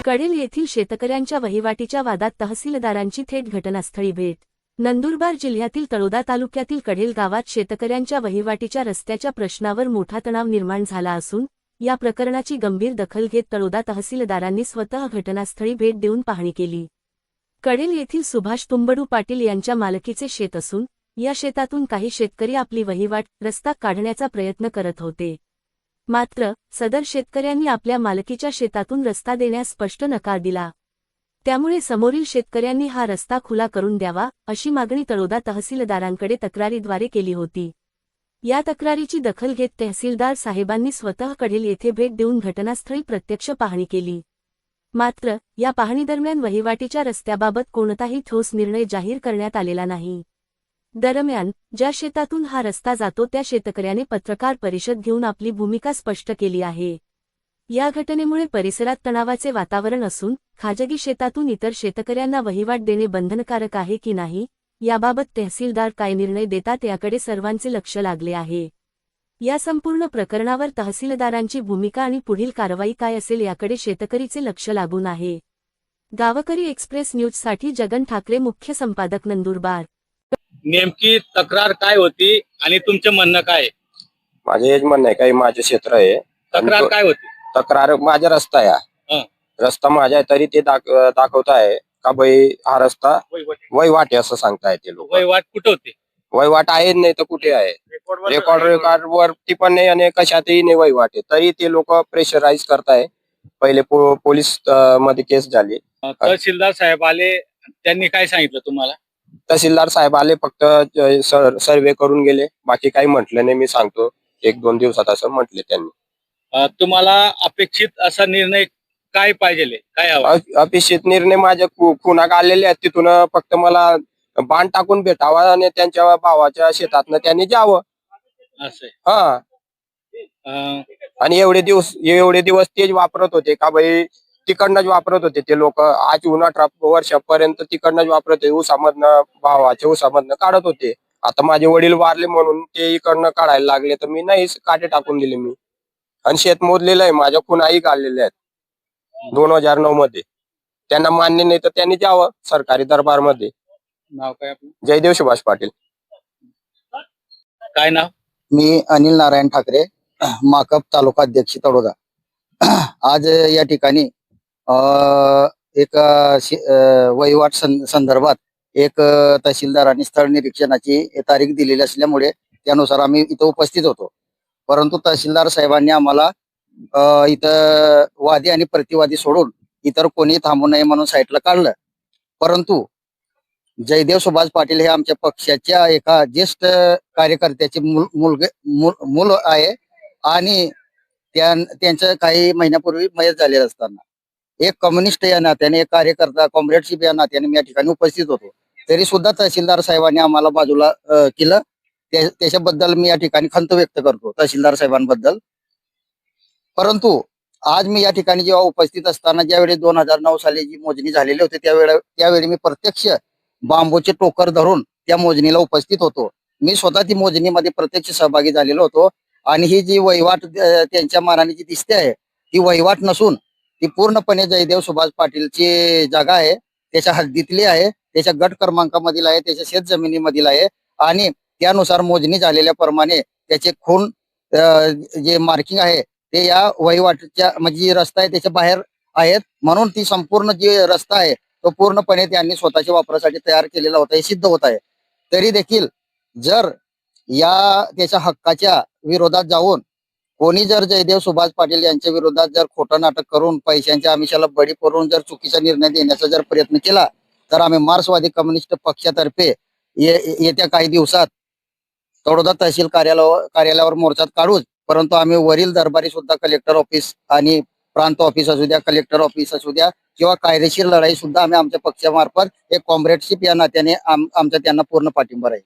कडेल येथील शेतकऱ्यांच्या वहिवाटीच्या वादात तहसीलदारांची थेट घटनास्थळी भेट। नंदुरबार जिल्ह्यातील तळोदा तालुक्यातील कडेल गावात शेतकऱ्यांच्या वहिवाटीच्या रस्त्याच्या प्रश्नावर मोठा तणाव निर्माण झाला असून या प्रकरणाची गंभीर दखल घेत तळोदा तहसीलदारांनी स्वतः घटनास्थळी भेट देऊन पाहणी केली। कडेल येथील सुभाष तुंबडू पाटील यांच्या मालकीचे शेत असून या शेतातून काही शेतकरी आपली वहिवाट रस्ता काढण्याचा प्रयत्न करत होते। मात्र सदर शेतकऱ्यांनी आपल्या मालकीच्या शेतातून रस्ता देण्यास स्पष्ट नकार दिला। त्यामुळे समोरील शेतकऱ्यांनी हा रस्ता खुला करून द्यावा अशी मागणी तळोदा तहसीलदारांकडे तक्रारीद्वारे केली होती। या तक्रारीची दखल घेत तहसीलदार साहेबांनी स्वतः कडेल येथे भेट देऊन घटनास्थळी प्रत्यक्ष पाहणी केली। मात्र या पाहणीदरम्यान वहिवाटीच्या रस्त्याबाबत कोणताही ठोस निर्णय जाहीर करण्यात आलेला नाही। दरम्यान ज्या शेतातून हा रस्ता जातो त्या शेतकऱ्याने पत्रकार परिषद घेऊन आपली भूमिका स्पष्ट केली आहे। या घटनेमुळे परिसरात तणावाचे वातावरण असून खाजगी शेतातून इतर शेतकऱ्यांना वहिवाट देणे बंधनकारक आहे की नाही याबाबत तहसीलदार काय निर्णय देतात याकडे सर्वांचे लक्ष लागले आहे। या संपूर्ण प्रकरणावर तहसीलदारांची भूमिका आणि पुढील कारवाई काय असेल याकडे शेतकरीचे लक्ष लागून आहे। गावकरी एक्सप्रेस न्यूजसाठी जगन ठाकरे, मुख्य संपादक, नंदुरबार। नेमकी तक्रार काय होती आणि तुमचं म्हणणं काय? माझे हेच म्हणणं आहे काही माझे क्षेत्र आहे। तक्रार काय होती? तक्रार माझा रस्ता आहे, रस्ता माझा आहे तरी ते दाखवत आहे का बाई हा रस्ता वहिवाट आहे असं सांगताय ते लोक। वहिवाट कुठे होते? वहिवाट आहे नाही तर कुठे आहे? रेकॉर्ड वरती पण नाही आणि कशातही नाही वहिवाट आहे, तरी ते लोक प्रेशराईज करताय। पहिले पोलीस मध्ये केस झाली। तहसीलदार साहेब आले, त्यांनी काय सांगितलं तुम्हाला? तहसीलदार साहेब आले, फक्त सर्वे करून गेले, बाकी काही म्हटलं नाही। मी सांगतो 1-2 दिवसात असं म्हटले त्यांनी। तुम्हाला अपेक्षित असा निर्णय काय पाहिजे, काय हवा? अपेक्षित निर्णय माझ्या खुना आलेले आहेत, तिथून फक्त मला बांध टाकून भेटावा आणि त्यांच्या भावाच्या शेतातनं त्यांनी जावं असं। हा, आणि एवढे दिवस तेच वापरत होते का बाई, तिकडनंच वापरत होते ते लोक। आज 18 वर्षापर्यंत तिकडनंच वापरत होते, ऊसामधनं भावाच्या ऊसामधनं काढत होते। आता माझे वडील वारले म्हणून ते इकडनं काढायला लागले तर मी नाही, काटे टाकून दिले मी। आणि शेत मोजलेलं आहे, माझ्या खुनाही काढलेल्या आहेत 2009 मध्ये। त्यांना मान्य नाही तर त्यांनी जावं सरकारी दरबार मध्ये। नाव काय आपलं? जयदेव सुभाष पाटील। काय नाव? मी अनिल नारायण ठाकरे, माकप तालुका अध्यक्ष तळोदा। आज या ठिकाणी एक वहिवाट संदर्भात एक तहसीलदारांनी स्थळ निरीक्षणाची तारीख दिलेली असल्यामुळे त्यानुसार आम्ही इथं उपस्थित होतो। परंतु तहसीलदार साहेबांनी आम्हाला इथं वादी आणि प्रतिवादी सोडून इतर कोणी थांबू नये म्हणून साईडला काढलं। परंतु जयदेव सुभाष पाटील हे आमच्या पक्षाच्या एका ज्येष्ठ कार्यकर्त्याचे मूल आहे आणि त्यांचं काही महिन्यापूर्वी मयत झालेलं असताना एक कम्युनिस्ट या नात्याने, एक कार्यकर्ता, कॉम्रेडशिप या नात्याने मी या ठिकाणी उपस्थित होतो। तरी सुद्धा तहसीलदार साहेबांनी आम्हाला बाजूला केलं, त्याच्याबद्दल मी या ठिकाणी खंत व्यक्त करतो तहसीलदार साहेबांबद्दल। परंतु आज मी या ठिकाणी जेव्हा उपस्थित असताना ज्यावेळी 2009 साली जी मोजणी झालेली होती त्यावेळी मी प्रत्यक्ष बांबूचे टोकर धरून त्या मोजणीला उपस्थित होतो। मी स्वतः ती मोजणीमध्ये प्रत्यक्ष सहभागी झालेलो होतो आणि ही जी वहिवाट त्यांच्या मानाने जी दिसते आहे ती वहिवाट नसून ती पूर्णपणे जयदेव सुभाष पाटीलची जागा आहे, त्याच्या हद्दीतली आहे, त्याच्या गट क्रमांकामधील आहे, त्याच्या शेत जमिनीमधील आहे आणि त्यानुसार मोजणी झालेल्या प्रमाणे त्याचे खून जे मार्किंग आहे ते या वहिवाटच्या म्हणजे रस्ता आहे त्याच्या बाहेर आहेत। म्हणून ती संपूर्ण जी रस्ता आहे तो पूर्णपणे त्यांनी स्वतःच्या वापरासाठी तयार केलेला होता, हे सिद्ध होत आहे। तरी देखील जर या त्याच्या हक्काच्या विरोधात जाऊन कोणी जर जयदेव सुभाष पाटील यांच्या विरोधात जर खोटं नाटक करून पैशांच्या आमिषाला बळी पडून जर चुकीचा निर्णय देण्याचा जर प्रयत्न केला तर आम्ही मार्क्सवादी कम्युनिस्ट पक्षातर्फे येत्या काही दिवसात तळोदा तहसील कार्यालयावर मोर्चात काढूच। परंतु आम्ही वरील दरबारी सुद्धा कलेक्टर ऑफिस आणि प्रांत ऑफिस असू द्या, कलेक्टर ऑफिस असू द्या किंवा कायदेशीर लढाई सुद्धा आम्ही आमच्या पक्षामार्फत एक कॉम्रेडशिप या नात्याने आमचा त्यांना पूर्ण पाठिंबा राहील।